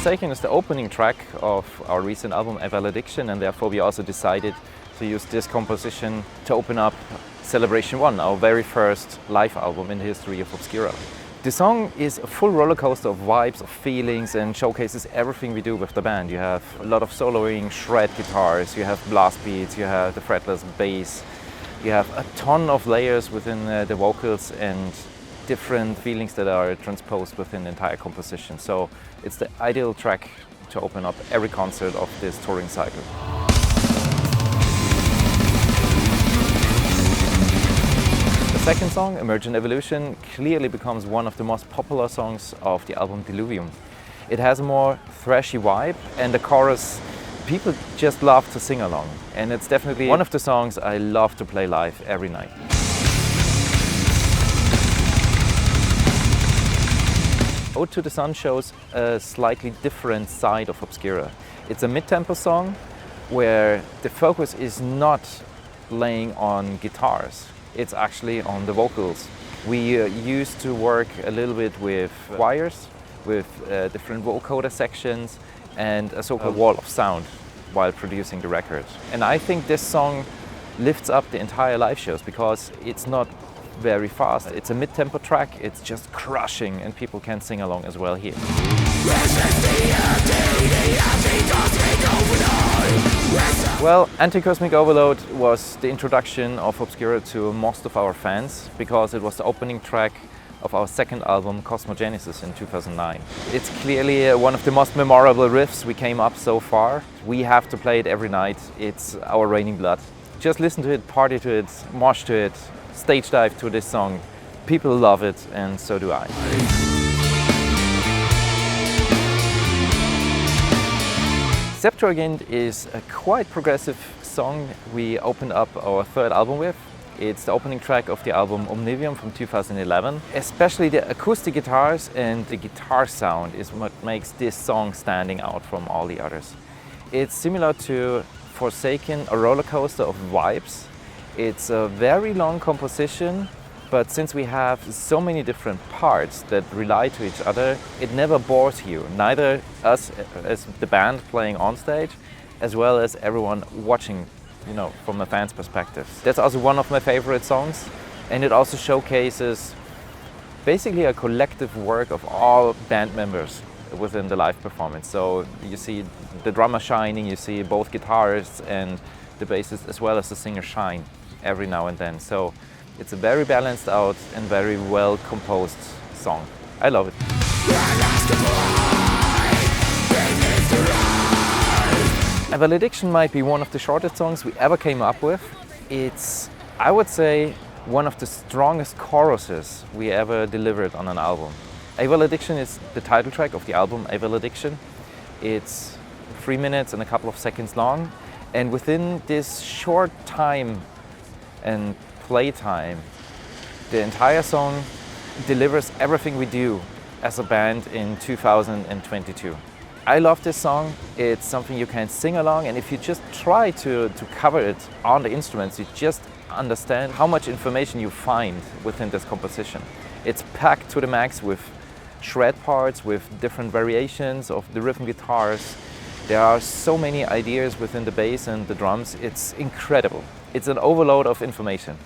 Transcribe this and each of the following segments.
Forsaken is the opening track of our recent album Aval Addiction, and therefore we also decided to use this composition to open up Celebration 1, our very first live album in the history of Obscura. The song is a full roller coaster of vibes, of feelings, and showcases everything we do with the band. You have a lot of soloing, shred guitars, you have blast beats, you have the fretless bass, you have a ton of layers within the vocals and different feelings that are transposed within the entire composition. So it's the ideal track to open up every concert of this touring cycle. The second song, Emergent Evolution, clearly becomes one of the most popular songs of the album Diluvium. It has a more thrashy vibe, and the chorus, people just love to sing along. And it's definitely one of the songs I love to play live every night. Ode to the Sun shows a slightly different side of Obscura. It's a mid-tempo song where the focus is not laying on guitars. It's actually on the vocals. We used to work a little bit with choirs, with different vocoder sections and a so-called wall of sound while producing the record. And I think this song lifts up the entire live shows because it's not very fast. It's a mid-tempo track, it's just crushing, and people can sing along as well here. Well, Anti-Cosmic Overload was the introduction of Obscura to most of our fans because it was the opening track of our second album, Cosmogenesis, in 2009. It's clearly one of the most memorable riffs we came up so far. We have to play it every night. It's our raining blood. Just listen to it, party to it, mosh to it, stage dive to this song. People love it, and so do I. Septuagint is a quite progressive song we opened up our third album with. It's the opening track of the album Omnivium from 2011. Especially the acoustic guitars and the guitar sound is what makes this song standing out from all the others. It's similar to Forsaken, a roller coaster of vibes. It's a very long composition, but since we have so many different parts that rely to each other, it never bores you. Neither us as the band playing on stage, as well as everyone watching, from a fan's perspective. That's also one of my favorite songs, and it also showcases basically a collective work of all band members within the live performance. So you see the drummer shining, you see both guitarists and the bassist as well as the singer shine every now and then. So it's a very balanced out and very well composed song. I love it. Aval Addiction might be one of the shortest songs we ever came up with. It's, I would say, one of the strongest choruses we ever delivered on an album. Aval Addiction is the title track of the album Aval Addiction. It's 3 minutes and a couple of seconds long, and within this short time and playtime, the entire song delivers everything we do as a band in 2022. I love this song. It's something you can sing along, and if you just try to cover it on the instruments, you just understand how much information you find within this composition. It's packed to the max with shred parts, with different variations of the rhythm guitars. There are so many ideas within the bass and the drums. It's incredible. It's an overload of information.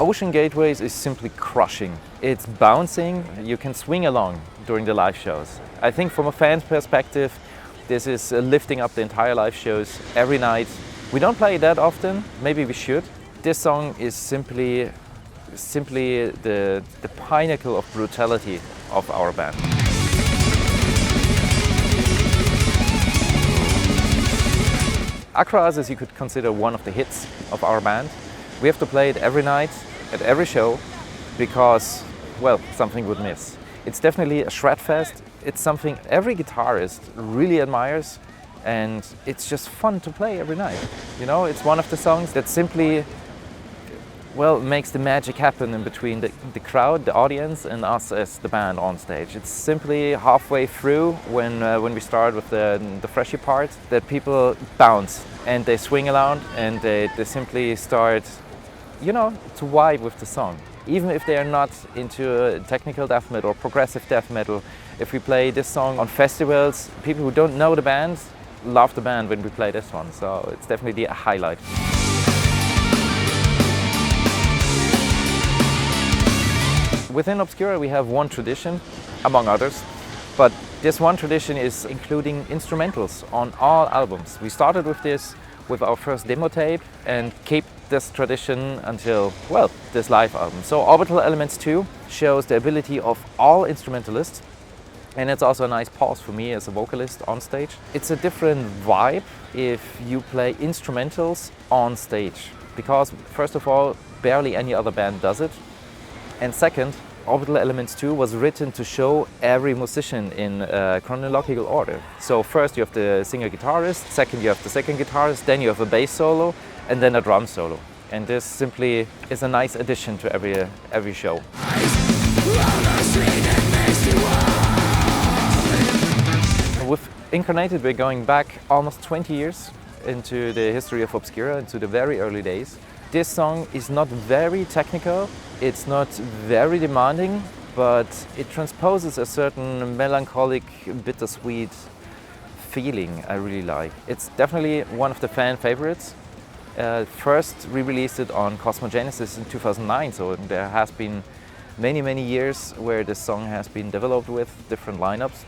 Ocean Gateways is simply crushing. It's bouncing, you can swing along during the live shows. I think from a fan's perspective, this is lifting up the entire live shows every night. We don't play it that often, maybe we should. This song is simply the pinnacle of brutality of our band. Acroas, as you could consider, one of the hits of our band. We have to play it every night, at every show, because, well, something would miss. It's definitely a shred fest. It's something every guitarist really admires, and it's just fun to play every night. It's one of the songs that simply, well, makes the magic happen in between the crowd, the audience, and us as the band on stage. It's simply halfway through when we start with the freshy part that people bounce and they swing around and they simply start you know, to vibe with the song. Even if they are not into technical death metal or progressive death metal, if we play this song on festivals, people who don't know the band love the band when we play this one, so it's definitely a highlight. Within Obscura we have one tradition, among others, but this one tradition is including instrumentals on all albums. We started with this with our first demo tape and keep this tradition until, well, this live album. So Orbital Elements II shows the ability of all instrumentalists, and it's also a nice pause for me as a vocalist on stage. It's a different vibe if you play instrumentals on stage, because first of all, barely any other band does it. And second, Orbital Elements II was written to show every musician in chronological order. So first you have the singer guitarist, second you have the second guitarist, then you have a bass solo, and then a drum solo. And this simply is a nice addition to every show. With Incarnated we're going back almost 20 years into the history of Obscura, into the very early days. This song is not very technical, it's not very demanding, but it transposes a certain melancholic, bittersweet feeling I really like. It's definitely one of the fan favorites. First we released it on Cosmogenesis in 2009, so there has been many years where this song has been developed with different lineups.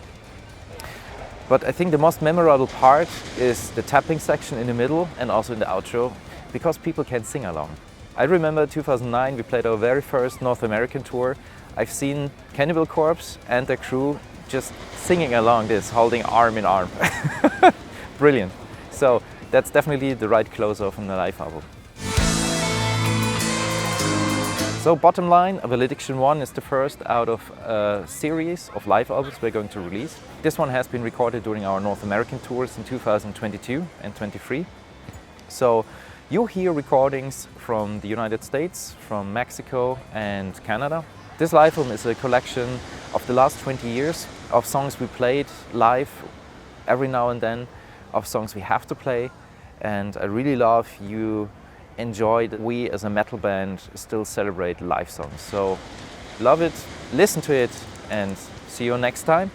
But I think the most memorable part is the tapping section in the middle and also in the outro, because people can sing along. I remember 2009 we played our very first North American tour. I've seen Cannibal Corpse and their crew just singing along this, holding arm in arm. Brilliant. So that's definitely the right close-off on the live album. So bottom line, Aval Addiction 1 is the first out of a series of live albums we're going to release. This one has been recorded during our North American tours in 2022 and 23. So you'll hear recordings from the United States, from Mexico and Canada. This live album is a collection of the last 20 years of songs we played live every now and then, of songs we have to play, and I really love you enjoy that we as a metal band still celebrate live songs. So love it, listen to it, and see you next time.